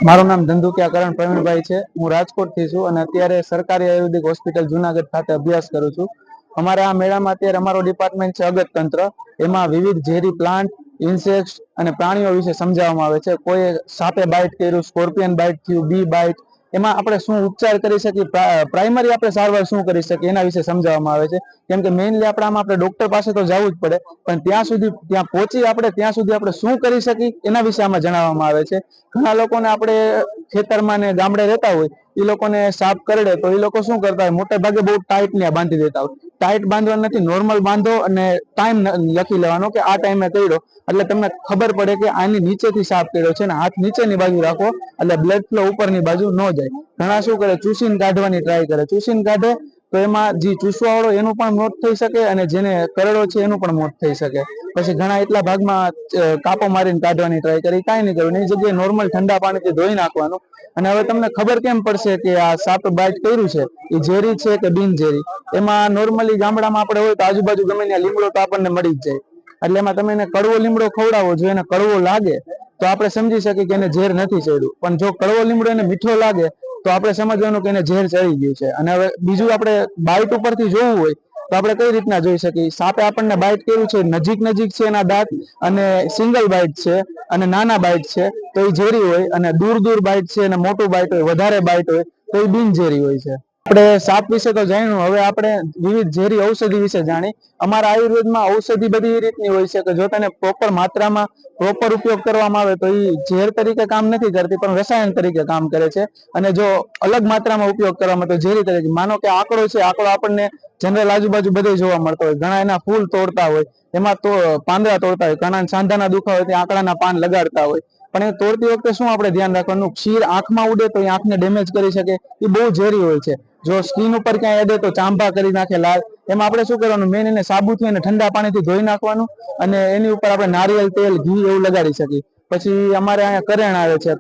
મારું નામ ધંધુકિયા કરણ પ્રવીણભાઈ છે। હું રાજકોટથી છું અને અત્યારે સરકારી આયુર્વેદિક હોસ્પિટલ જુનાગઢ ખાતે અભ્યાસ કરું છું। અમારા આ મેળામાં અત્યારે અમારો ડિપાર્ટમેન્ટ છે અગત તંત્ર। એમાં વિવિધ ઝેરી પ્લાન્ટ, ઇન્સેક્ટ્સ અને પ્રાણીઓ વિશે સમજાવવામાં આવે છે। કોઈ સાપે બાઇટ કર્યું, સ્કોર્પિયન બાઇટ થયું, બી બાઇટ, એમાં આપણે શું ઉપચાર કરી શકીએ, પ્રાઇમરી આપણે સારવાર શું કરી શકીએ એના વિશે સમજાવવામાં આવે છે। કેમ કે મેઇનલી આપણે ડોક્ટર પાસે તો જવું જ પડે, પણ ત્યાં પહોંચી ત્યાં સુધી આપણે શું કરી શકીએ એના વિશે આમાં જણાવવામાં આવે છે। ઘણા લોકોને આપણે ખેતરમાં ને ગામડે રહેતા હોય, એ લોકોને સાપ કરડે તો એ લોકો શું કરતા હોય, મોટા ભાગે બહુ ટાઈટ ને બાંધી દેતા હોય। ટાઈટ બાંધવા નથી, નોર્મલ બાંધો અને ટાઈમ લખી લેવાનો કે આ ટાઈમે કર્યો, એટલે તમને ખબર પડે કે આની નીચેથી સાપ કર્યો છે, અને હાથ નીચેની બાજુ રાખો એટલે બ્લડ ફ્લો ઉપરની બાજુ ન જાય। ઘણા શું કરે, ચૂસીને કાઢવાની ટ્રાય કરે, ચૂસીને કાઢે તો એમાં જે ચૂસવા વાળો એનું પણ મોત થઈ શકે અને જેને કરડો છે એનું પણ મોત થઈ શકે। પછી ઘણા એટલા ભાગમાં કાપો મારીને કાઢવાની ટ્રાય કરી, કાંઈ નહીં કરવું, એ જગ્યાએ નોર્મલ ઠંડા પાણીથી ધોઈ નાખવાનું। અને હવે તમને ખબર કેમ પડશે કે આ સાપ બાઇટ કર્યું છે એ ઝેરી છે કે બિનઝેરી? એમાં નોર્મલી ગામડામાં આપણે હોય તો આજુબાજુ ગમે ત્યાં લીમડો તો આપણને મળી જ જાય, એટલે એમાં તમે એને કડવો લીમડો ખવડાવો, જો એને કડવો લાગે તો આપણે સમજી શકીએ કે એને ઝેર નથી ચડ્યું, પણ જો કડવો લીમડો એને મીઠો લાગે તો આપણે સમજવાનું કે એને ઝેર ચડી ગયું છે। અને હવે બીજું, આપણે બાઇટ ઉપરથી જોવું હોય તો આપણે કઈ રીતના જોઈ શકીએ? સાપે આપણને બાઇટ કર્યું છે, નજીક છે એના દાંત, અને સિંગલ બાઇટ છે અને નાના બાઇટ છે તો એ ઝેરી હોય, અને દૂર બાઇટ છે અને મોટું બાઇટ હોય, વધારે બાઇટ હોય તો એ બિનઝેરી હોય છે। આપણે સાપ વિશે તો જાણ્યું, હવે આપણે વિવિધ ઝેરી ઔષધિ વિશે જાણી। અમારા આયુર્વેદમાં ઔષધિ બધી એ રીતની હોય છે કે જો તેને પ્રોપર માત્રામાં પ્રોપર ઉપયોગ કરવામાં આવે તો એ ઝેર તરીકે કામ નથી કરતી, પણ રસાયણ તરીકે કામ કરે છે। અને જો અલગ માત્રામાં ઉપયોગ કરવામાં તો ઝેરી તરીકે, માનો કે આંકડો છે, આંકડો આપણને જનરલ આજુબાજુ બધે જોવા મળતો હોય, ઘણા એના ફૂલ તોડતા હોય, એમાં તો પાંદડા તોડતા હોય, ઘણા સાંધાના દુખાવા હોય ત્યાં આંકડાના પાન લગાડતા હોય, પણ એ તોડતી વખતે શું આપણે ધ્યાન રાખવાનું, ક્ષીર આંખમાં ઉડે તો એ આંખને ડેમેજ કરી શકે, એ બહુ ઝેરી હોય છે। જો સ્કિન ઉપર ક્યાંય અડે તો ચાંભા કરી નાખે લાલ। એમાં આપણે શું કરવાનું, મેન એને સાબુથી અને ઠંડા પાણીથી ધોઈ નાખવાનું, અને એની ઉપર આપણે નારિયેળ તેલ, ઘી એવું લગાડી શકીએ। પછી અમારે અહીંયા કરેણ આવે છે,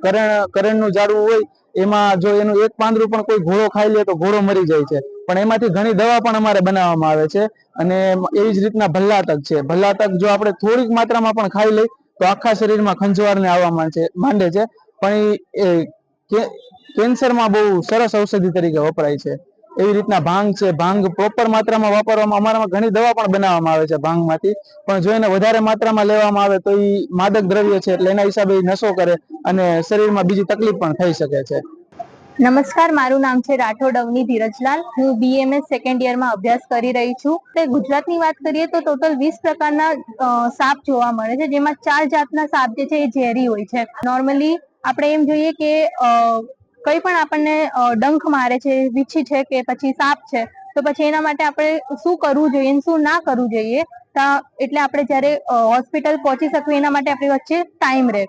કરેણનું ઝાડવું હોય, એમાં જો એનું એક પાંદડું પણ કોઈ ઘોડો ખાઈ લે તો ઘોડો મરી જાય છે, પણ એમાંથી ઘણી દવા પણ અમારે બનાવવામાં આવે છે। અને એવી જ રીતના ભલ્લાતક છે, ભલ્લાતક જો આપણે થોડીક માત્રામાં પણ ખાઈ લઈ તો આખા શરીરમાં ખંજવાળને આવવા માંડે છે, પણ એ કેન્સરમાં બહુ સરસ ઔષધિ તરીકે વપરાય છે। એવી રીતના ભાંગ છે, ભાંગ પ્રોપર માત્રામાં વાપરવામાં, અમારામાં ઘણી દવા પણ બનાવવામાં આવે છે ભાંગમાંથી, પણ જો એને વધારે માત્રામાં લેવામાં આવે તો એ માદક દ્રવ્ય છે, એટલે એના હિસાબે નશો કરે અને શરીરમાં બીજી તકલીફ પણ થઈ શકે છે। નમસ્કાર, મારું નામ છે રાઠોડ અવની ધીરજલાલ। હું BMS સેકન્ડ યરમાં અભ્યાસ કરી રહી છું। ગુજરાતની વાત કરીએ તો ટોટલ 20 પ્રકારના સાપ જોવા મળે છે, જેમાં 4 જાતના સાપ જે છે એ ઝેરી હોય છે। નોર્મલી આપણે એમ જોઈએ કે કઈ પણ આપણને ડંખ મારે છે, વીછી છે કે પછી સાપ છે, તો પછી એના માટે આપણે શું કરવું જોઈએ અને શું ના કરવું જોઈએ, એટલે આપણે જયારે હોસ્પિટલ પહોંચી શકીએ એના માટે આપણી વચ્ચે ટાઈમ રહે।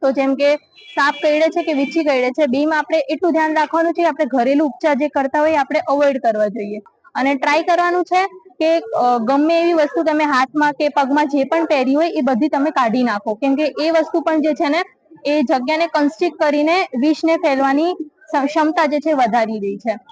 તો જેમ કે સાપ કરડે છે કે વીછી કરડે છે, બેમાં આપણે એટલું ધ્યાન રાખવાનું છે કે આપણે ઘરેલું ઉપચાર જે કરતા હોય આપણે અવોઇડ કરવા જોઈએ, અને ટ્રાય કરવાનું છે કે ગમે એવી વસ્તુ તમે હાથમાં કે પગમાં જે પણ પહેરી હોય એ બધી તમે કાઢી નાખો, કેમ કે એ વસ્તુ પણ જે છે ને એ જગ્યાને કન્સ્ટ્રિક્ટ કરીને વિષને ફેલવાની ક્ષમતા જે છે વધારી રહી છે।